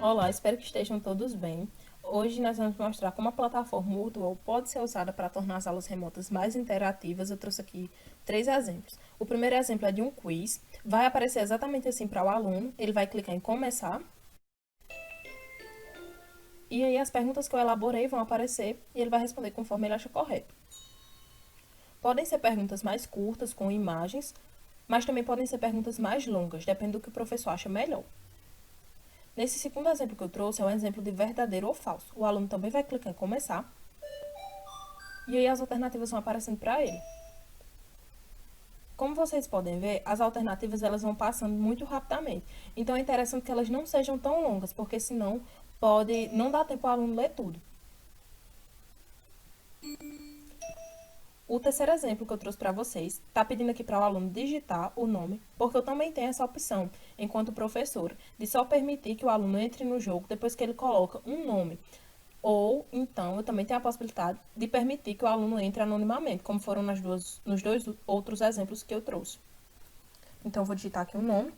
Olá, espero que estejam todos bem. Hoje nós vamos mostrar como a plataforma Moodle pode ser usada para tornar as aulas remotas mais interativas. Eu trouxe aqui 3 exemplos. O primeiro exemplo é de um quiz. Vai aparecer exatamente assim para o aluno. Ele vai clicar em começar. E aí as perguntas que eu elaborei vão aparecer e ele vai responder conforme ele acha correto. Podem ser perguntas mais curtas, com imagens, mas também podem ser perguntas mais longas, depende do que o professor acha melhor. Nesse segundo exemplo que eu trouxe, é um exemplo de verdadeiro ou falso. O aluno também vai clicar em começar. E aí as alternativas vão aparecendo para ele. Como vocês podem ver, as alternativas elas vão passando muito rapidamente. Então é interessante que elas não sejam tão longas, porque senão pode não dar tempo ao aluno ler tudo. O terceiro exemplo que eu trouxe para vocês está pedindo aqui para o aluno digitar o nome, porque eu também tenho essa opção, enquanto professora, de só permitir que o aluno entre no jogo depois que ele coloca um nome. Ou, então, eu também tenho a possibilidade de permitir que o aluno entre anonimamente, como foram nos dois outros exemplos que eu trouxe. Então, eu vou digitar aqui o nome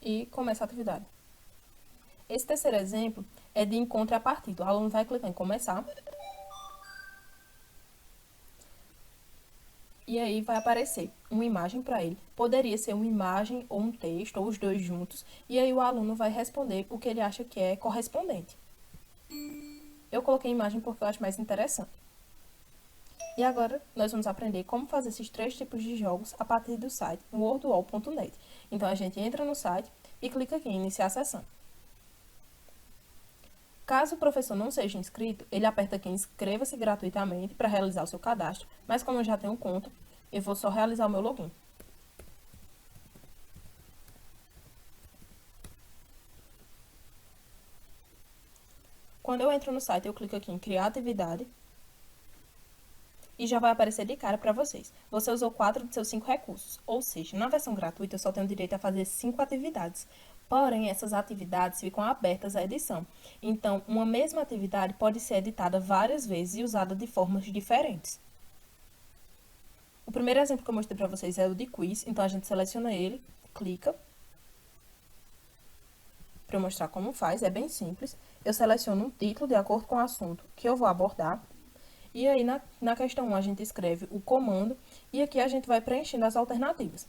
e começar a atividade. Esse terceiro exemplo é de encontro a partida. O aluno vai clicar em começar. E aí vai aparecer uma imagem para ele. Poderia ser uma imagem ou um texto, ou os dois juntos. E aí o aluno vai responder o que ele acha que é correspondente. Eu coloquei imagem porque eu acho mais interessante. E agora nós vamos aprender como fazer esses 3 tipos de jogos a partir do site wordwall.net. Então a gente entra no site e clica aqui em iniciar a sessão. Caso o professor não seja inscrito, ele aperta aqui em inscreva-se gratuitamente para realizar o seu cadastro, mas como eu já tenho conta, eu vou só realizar o meu login. Quando eu entro no site, eu clico aqui em criar atividade e já vai aparecer de cara para vocês. Você usou 4 de seus 5 recursos, ou seja, na versão gratuita eu só tenho direito a fazer 5 atividades. Porém, essas atividades ficam abertas à edição. Então, uma mesma atividade pode ser editada várias vezes e usada de formas diferentes. O primeiro exemplo que eu mostrei para vocês é o de quiz, então a gente seleciona ele, clica, para eu mostrar como faz, é bem simples. Eu seleciono um título de acordo com o assunto que eu vou abordar. E aí, na questão 1, a gente escreve o comando e aqui a gente vai preenchendo as alternativas.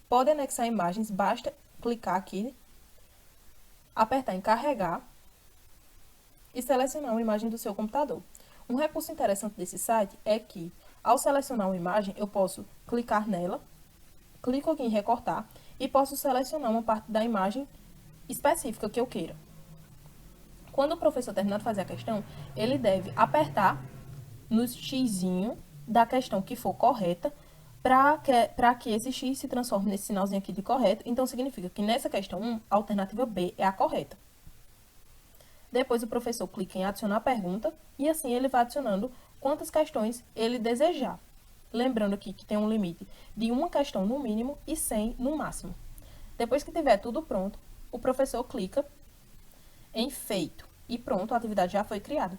Pode anexar imagens, basta clicar aqui, apertar em carregar e selecionar uma imagem do seu computador. Um recurso interessante desse site é que, ao selecionar uma imagem, eu posso clicar nela, clico aqui em recortar e posso selecionar uma parte da imagem específica que eu queira. Quando o professor terminar de fazer a questão, ele deve apertar no xizinho da questão que for correta, para que esse x se transforme nesse sinalzinho aqui de correto. Então, significa que nessa questão 1, a alternativa B é a correta. Depois, o professor clica em adicionar pergunta e assim ele vai adicionando quantas questões ele desejar. Lembrando aqui que tem um limite de uma questão no mínimo e 100 no máximo. Depois que tiver tudo pronto, o professor clica em feito e pronto, a atividade já foi criada.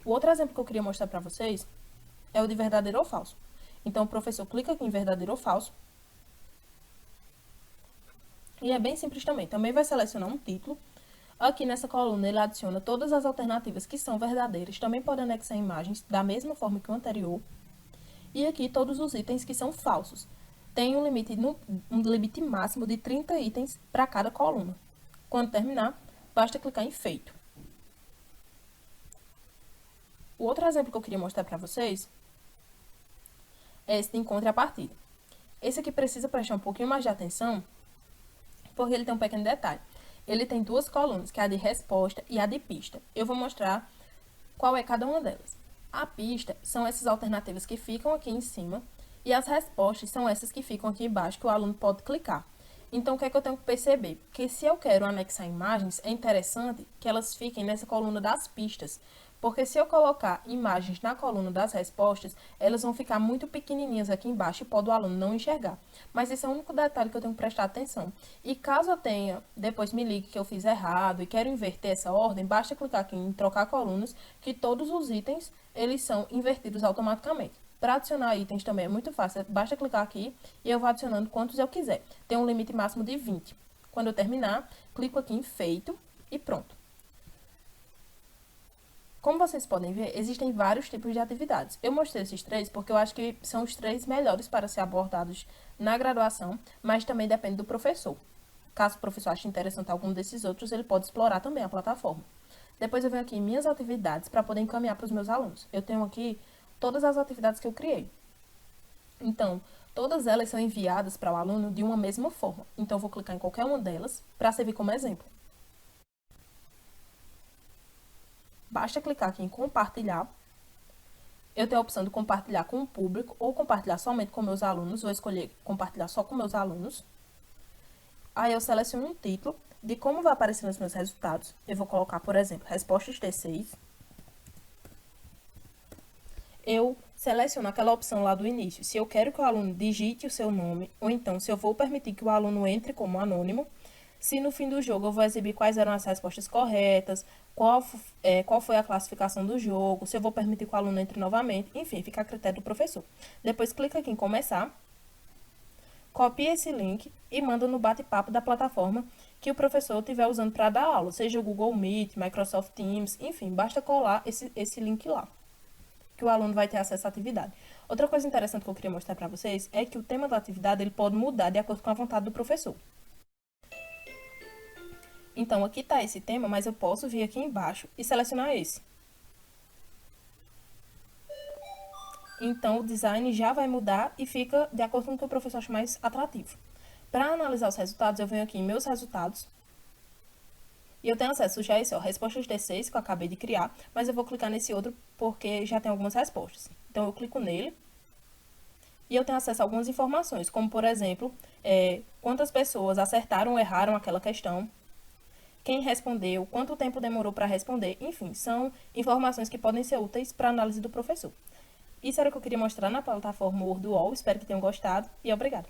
O outro exemplo que eu queria mostrar para vocês é o de verdadeiro ou falso. Então, o professor clica aqui em verdadeiro ou falso. E é bem simples também. Também vai selecionar um título. Aqui nessa coluna, ele adiciona todas as alternativas que são verdadeiras. Também pode anexar imagens da mesma forma que o anterior. E aqui todos os itens que são falsos. Tem um limite máximo de 30 itens para cada coluna. Quando terminar, basta clicar em feito. O outro exemplo que eu queria mostrar para vocês é esse de encontre a partida. Esse aqui precisa prestar um pouquinho mais de atenção, porque ele tem um pequeno detalhe. Ele tem 2 colunas, que é a de resposta e a de pista. Eu vou mostrar qual é cada uma delas. A pista são essas alternativas que ficam aqui em cima, e as respostas são essas que ficam aqui embaixo, que o aluno pode clicar. Então, o que é que eu tenho que perceber? Que se eu quero anexar imagens, é interessante que elas fiquem nessa coluna das pistas, porque se eu colocar imagens na coluna das respostas, elas vão ficar muito pequenininhas aqui embaixo e pode o aluno não enxergar. Mas esse é o único detalhe que eu tenho que prestar atenção. E caso eu tenha, depois me ligue que eu fiz errado e quero inverter essa ordem, basta clicar aqui em trocar colunas, que todos os itens, eles são invertidos automaticamente. Para adicionar itens também é muito fácil, basta clicar aqui e eu vou adicionando quantos eu quiser. Tem um limite máximo de 20. Quando eu terminar, clico aqui em feito e pronto. Como vocês podem ver, existem vários tipos de atividades. Eu mostrei esses três porque eu acho que são os três melhores para ser abordados na graduação, mas também depende do professor. Caso o professor ache interessante algum desses outros, ele pode explorar também a plataforma. Depois eu venho aqui em minhas atividades para poder encaminhar para os meus alunos. Eu tenho aqui todas as atividades que eu criei. Então, todas elas são enviadas para o aluno de uma mesma forma. Então, eu vou clicar em qualquer uma delas para servir como exemplo. Basta clicar aqui em compartilhar. Eu tenho a opção de compartilhar com o público ou compartilhar somente com meus alunos. Vou escolher compartilhar só com meus alunos. Aí eu seleciono um título de como vai aparecer nos meus resultados. Eu vou colocar, por exemplo, respostas T6. Eu seleciono aquela opção lá do início, se eu quero que o aluno digite o seu nome, ou então se eu vou permitir que o aluno entre como anônimo, se no fim do jogo eu vou exibir quais eram as respostas corretas, qual foi a classificação do jogo, se eu vou permitir que o aluno entre novamente, enfim, fica a critério do professor. Depois clica aqui em começar, copia esse link e manda no bate-papo da plataforma que o professor estiver usando para dar aula, seja o Google Meet, Microsoft Teams, enfim, basta colar esse link lá, que o aluno vai ter acesso à atividade. Outra coisa interessante que eu queria mostrar para vocês é que o tema da atividade ele pode mudar de acordo com a vontade do professor. Então, aqui está esse tema, mas eu posso vir aqui embaixo e selecionar esse. Então, o design já vai mudar e fica de acordo com o que o professor acha mais atrativo. Para analisar os resultados, eu venho aqui em meus resultados. E eu tenho acesso já a esse, ó, respostas T6, que eu acabei de criar, mas eu vou clicar nesse outro porque já tem algumas respostas. Então, eu clico nele e eu tenho acesso a algumas informações, como, por exemplo, quantas pessoas acertaram ou erraram aquela questão, quem respondeu, quanto tempo demorou para responder, enfim, são informações que podem ser úteis para a análise do professor. Isso era o que eu queria mostrar na plataforma Word UOL, espero que tenham gostado e obrigada.